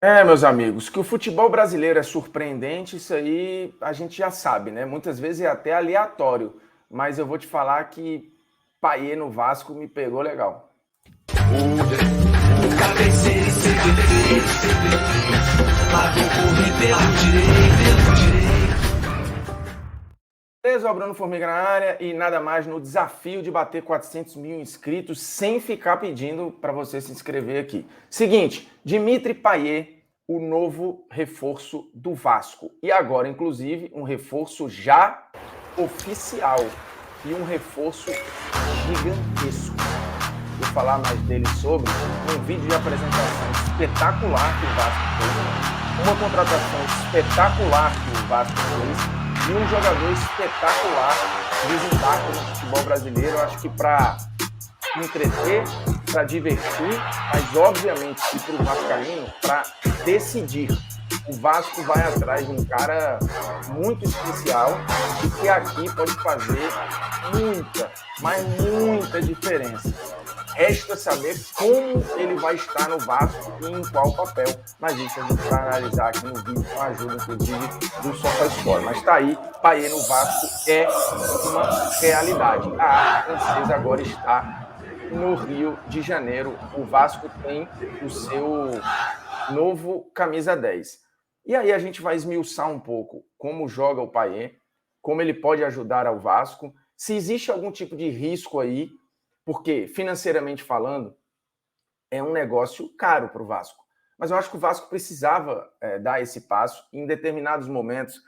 Meus amigos, que o futebol brasileiro é surpreendente, isso aí a gente já sabe, né? Muitas vezes é até aleatório, mas eu vou te falar que Payet no Vasco me pegou legal. O cabeceiro sem defeito, largou correr pelo direito. Beleza, ó, Bruno Formiga na área e nada mais no desafio de bater 400 mil inscritos sem ficar pedindo para você se inscrever aqui. Seguinte, Dimitri Payet, o novo reforço do Vasco. E agora, inclusive, um reforço já oficial e um reforço gigantesco. Vou falar mais dele sobre um vídeo de apresentação espetacular que o Vasco fez, uma contratação espetacular que o Vasco fez e um jogador espetacular desembarca no futebol brasileiro. Eu acho que para entreter, para divertir, mas obviamente que para o vascaíno, para decidir. O Vasco vai atrás de um cara muito especial e que aqui pode fazer muita, mas muita diferença. Resta saber como ele vai estar no Vasco e em qual papel. Mas isso a gente vai analisar aqui no vídeo com a ajuda, inclusive, do SofaScore. Mas está aí, Payet no Vasco é uma realidade. A arte francesa agora está no Rio de Janeiro. O Vasco tem o seu novo camisa 10. E aí a gente vai esmiuçar um pouco como joga o Payet, como ele pode ajudar ao Vasco, se existe algum tipo de risco aí, porque financeiramente falando, é um negócio caro para o Vasco. Mas eu acho que o Vasco precisava dar esse passo em determinados momentos.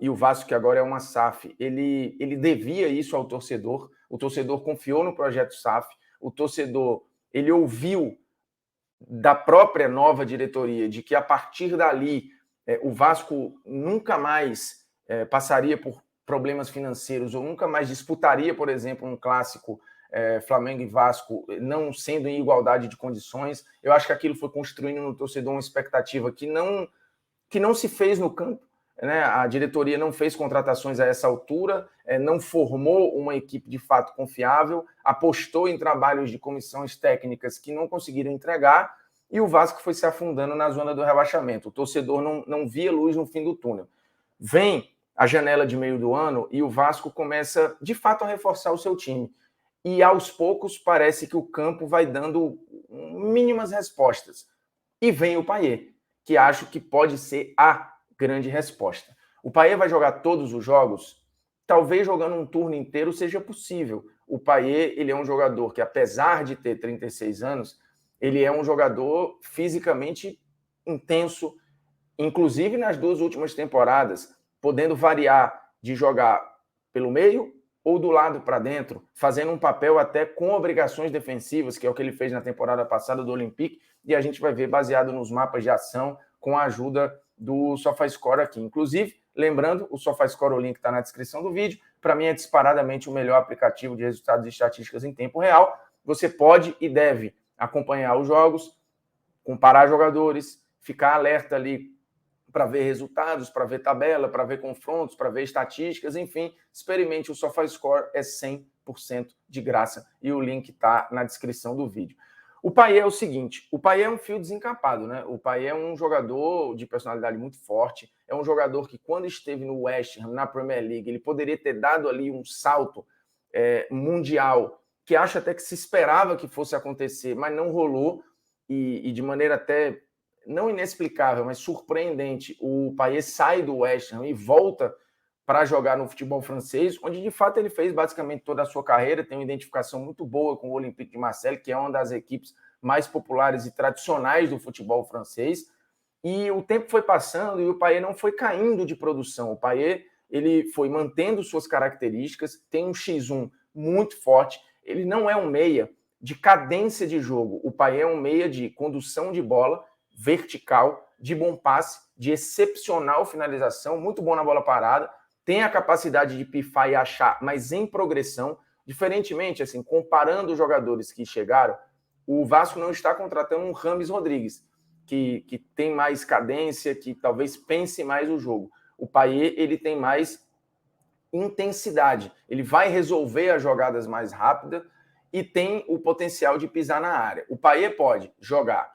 E o Vasco, que agora é uma SAF, ele devia isso ao torcedor. O torcedor confiou no projeto SAF. O torcedor ele ouviu da própria nova diretoria de que a partir dali o Vasco nunca mais passaria por problemas financeiros ou nunca mais disputaria, por exemplo, um clássico Flamengo e Vasco não sendo em igualdade de condições. Eu acho que aquilo foi construindo no torcedor uma expectativa que não se fez no campo. Né? A diretoria não fez contratações a essa altura, não formou uma equipe de fato confiável, apostou em trabalhos de comissões técnicas que não conseguiram entregar, e o Vasco foi se afundando na zona do rebaixamento. O torcedor não via luz no fim do túnel. Vem a janela de meio do ano e o Vasco começa, de fato, a reforçar o seu time. E aos poucos parece que o campo vai dando mínimas respostas. E vem o Payet, que acho que pode ser a grande resposta. O Payet vai jogar todos os jogos? Talvez jogando um turno inteiro seja possível. O Payet, ele é um jogador que, apesar de ter 36 anos, ele é um jogador fisicamente intenso, inclusive nas duas últimas temporadas, podendo variar de jogar pelo meio ou do lado para dentro, fazendo um papel até com obrigações defensivas, que é o que ele fez na temporada passada do Olympique, e a gente vai ver baseado nos mapas de ação, com a ajuda do SofaScore aqui. Inclusive, lembrando, o SofaScore, o link está na descrição do vídeo, para mim é disparadamente o melhor aplicativo de resultados e estatísticas em tempo real. Você pode e deve acompanhar os jogos, comparar jogadores, ficar alerta ali para ver resultados, para ver tabela, para ver confrontos, para ver estatísticas, enfim, experimente o SofaScore, é 100% de graça e o link está na descrição do vídeo. O Payet é o seguinte, o Payet é um fio desencapado, né? O Payet é um jogador de personalidade muito forte, é um jogador que quando esteve no West Ham, na Premier League, ele poderia ter dado ali um salto mundial, que acho até que se esperava que fosse acontecer, mas não rolou, e de maneira até não inexplicável, mas surpreendente, o Payet sai do West Ham e volta para jogar no futebol francês, onde de fato ele fez basicamente toda a sua carreira, tem uma identificação muito boa com o Olympique de Marseille, que é uma das equipes mais populares e tradicionais do futebol francês, e o tempo foi passando e o Payet não foi caindo de produção. O Payet ele foi mantendo suas características, tem um X1 muito forte, ele não é um meia de cadência de jogo, o Payet é um meia de condução de bola, vertical, de bom passe, de excepcional finalização, muito bom na bola parada, tem a capacidade de pifar e achar, mas em progressão. Diferentemente, assim, comparando os jogadores que chegaram, o Vasco não está contratando um Rames Rodrigues, que tem mais cadência, que talvez pense mais o jogo. O Payet, ele tem mais intensidade, ele vai resolver as jogadas mais rápidas e tem o potencial de pisar na área. O Payet pode jogar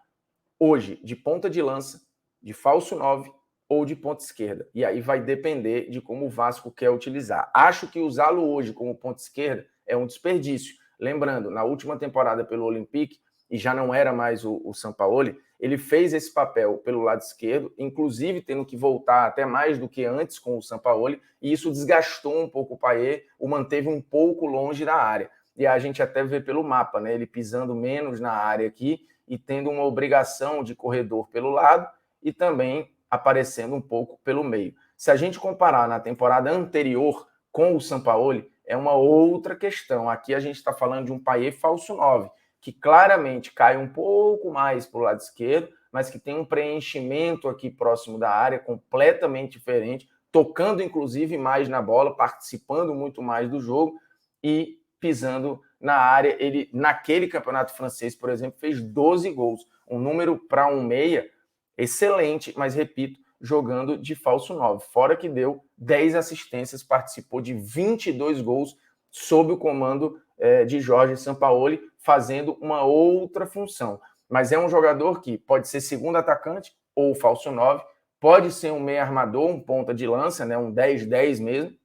hoje de ponta de lança, de falso 9 ou de ponta esquerda. E aí vai depender de como o Vasco quer utilizar. Acho que usá-lo hoje como ponta esquerda é um desperdício. Lembrando, na última temporada pelo Olympique, e já não era mais o Sampaoli, ele fez esse papel pelo lado esquerdo, inclusive tendo que voltar até mais do que antes com o Sampaoli, e isso desgastou um pouco o Payet, o manteve um pouco longe da área. E a gente até vê pelo mapa, né? Ele pisando menos na área aqui e tendo uma obrigação de corredor pelo lado e também aparecendo um pouco pelo meio. Se a gente comparar na temporada anterior com o Sampaoli, é uma outra questão. Aqui a gente está falando de um Payet falso 9, que claramente cai um pouco mais para o lado esquerdo, mas que tem um preenchimento aqui próximo da área completamente diferente, tocando inclusive mais na bola, participando muito mais do jogo e pisando na área. Ele, naquele campeonato francês, por exemplo, fez 12 gols, um número para um meia excelente, mas repito, jogando de falso 9, fora que deu 10 assistências, participou de 22 gols sob o comando de Jorge Sampaoli, fazendo uma outra função. Mas é um jogador que pode ser segundo atacante ou falso 9, pode ser um meio armador, um ponta de lança, né, um 10-10 mesmo,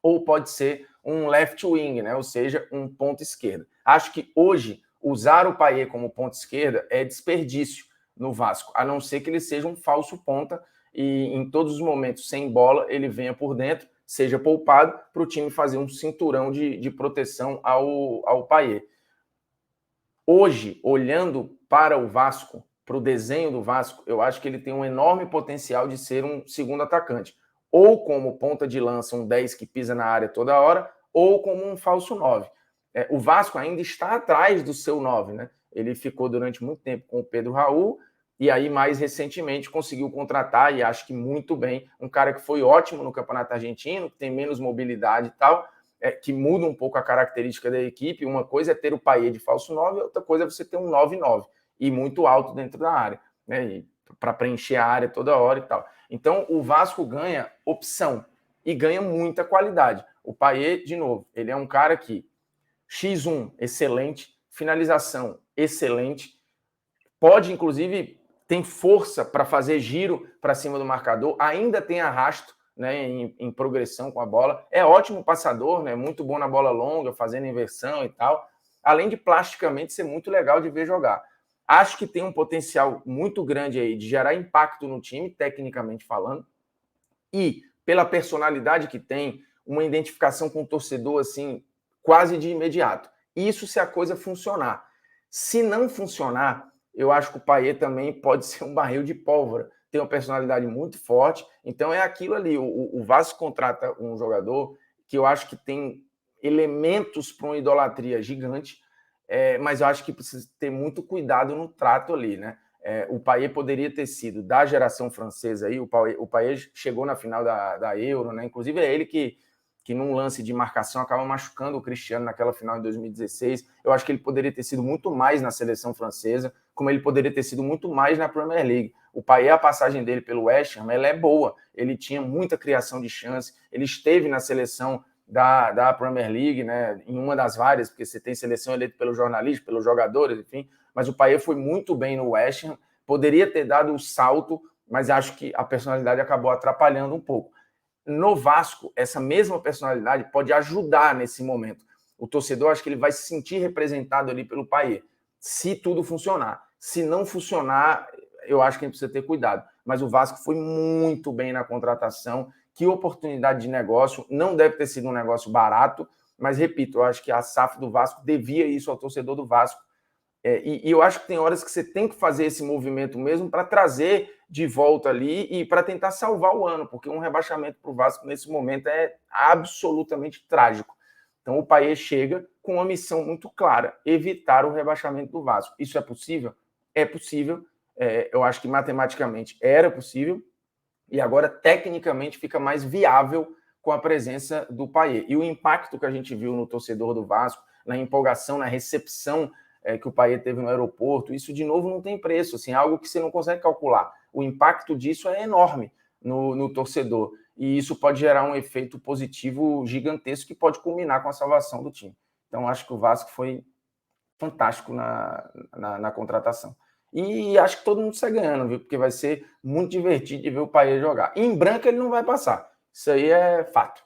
ou pode ser um left wing, né, ou seja, um ponta esquerda. Acho que hoje usar o Payet como ponta esquerda é desperdício no Vasco, a não ser que ele seja um falso ponta e em todos os momentos sem bola ele venha por dentro, seja poupado para o time fazer um cinturão de proteção ao Payet. Hoje, olhando para o Vasco, para o desenho do Vasco, eu acho que ele tem um enorme potencial de ser um segundo atacante. Ou como ponta de lança, um 10 que pisa na área toda hora, ou como um falso 9. O Vasco ainda está atrás do seu 9, né? Ele ficou durante muito tempo com o Pedro Raul, e aí mais recentemente conseguiu contratar, e acho que muito bem, um cara que foi ótimo no Campeonato Argentino, que tem menos mobilidade e tal, que muda um pouco a característica da equipe. Uma coisa é ter o Payet de falso 9, outra coisa é você ter um 9-9 e muito alto dentro da área, né? Para preencher a área toda hora e tal. Então, o Vasco ganha opção e ganha muita qualidade. O Payet, de novo, ele é um cara que X1, excelente, finalização, excelente, pode, inclusive, tem força para fazer giro para cima do marcador, ainda tem arrasto, né, em progressão com a bola, é ótimo passador, né, muito bom na bola longa, fazendo inversão e tal, além de plasticamente ser muito legal de ver jogar. Acho que tem um potencial muito grande aí de gerar impacto no time, tecnicamente falando, e pela personalidade que tem, uma identificação com o torcedor assim, quase de imediato. Isso se a coisa funcionar. Se não funcionar, eu acho que o Payet também pode ser um barril de pólvora. Tem uma personalidade muito forte, então é aquilo ali. O Vasco contrata um jogador que eu acho que tem elementos para uma idolatria gigante, mas eu acho que precisa ter muito cuidado no trato ali, né? O Payet poderia ter sido da geração francesa aí, o Payet chegou na final da Euro, né? Inclusive é ele que num lance de marcação acaba machucando o Cristiano naquela final em 2016. Eu acho que ele poderia ter sido muito mais na seleção francesa, como ele poderia ter sido muito mais na Premier League. O Payet, a passagem dele pelo West Ham, ela é boa. Ele tinha muita criação de chance, ele esteve na seleção da Premier League, né, em uma das várias, porque você tem seleção eleita pelos jornalistas, pelos jogadores, enfim, mas o Payet foi muito bem no West Ham, poderia ter dado o salto, mas acho que a personalidade acabou atrapalhando um pouco. No Vasco, essa mesma personalidade pode ajudar nesse momento. O torcedor, acho que ele vai se sentir representado ali pelo Payet, se tudo funcionar. Se não funcionar, eu acho que a gente precisa ter cuidado. Mas o Vasco foi muito bem na contratação. Que oportunidade de negócio. Não deve ter sido um negócio barato, mas, repito, eu acho que a SAF do Vasco devia isso ao torcedor do Vasco. E eu acho que tem horas que você tem que fazer esse movimento mesmo para trazer de volta ali e para tentar salvar o ano, porque um rebaixamento para o Vasco nesse momento é absolutamente trágico. Então o Payet chega com uma missão muito clara, evitar o rebaixamento do Vasco. Isso é possível? É possível. Eu acho que matematicamente era possível e agora tecnicamente fica mais viável com a presença do Payet. E o impacto que a gente viu no torcedor do Vasco, na empolgação, na recepção que o Payet teve no aeroporto, isso de novo não tem preço, assim, algo que você não consegue calcular. O impacto disso é enorme no torcedor, e isso pode gerar um efeito positivo gigantesco que pode culminar com a salvação do time. Então, acho que o Vasco foi fantástico na contratação. E acho que todo mundo sai ganhando, viu? Porque vai ser muito divertido de ver o Payet jogar. Em branco ele não vai passar. Isso aí é fato.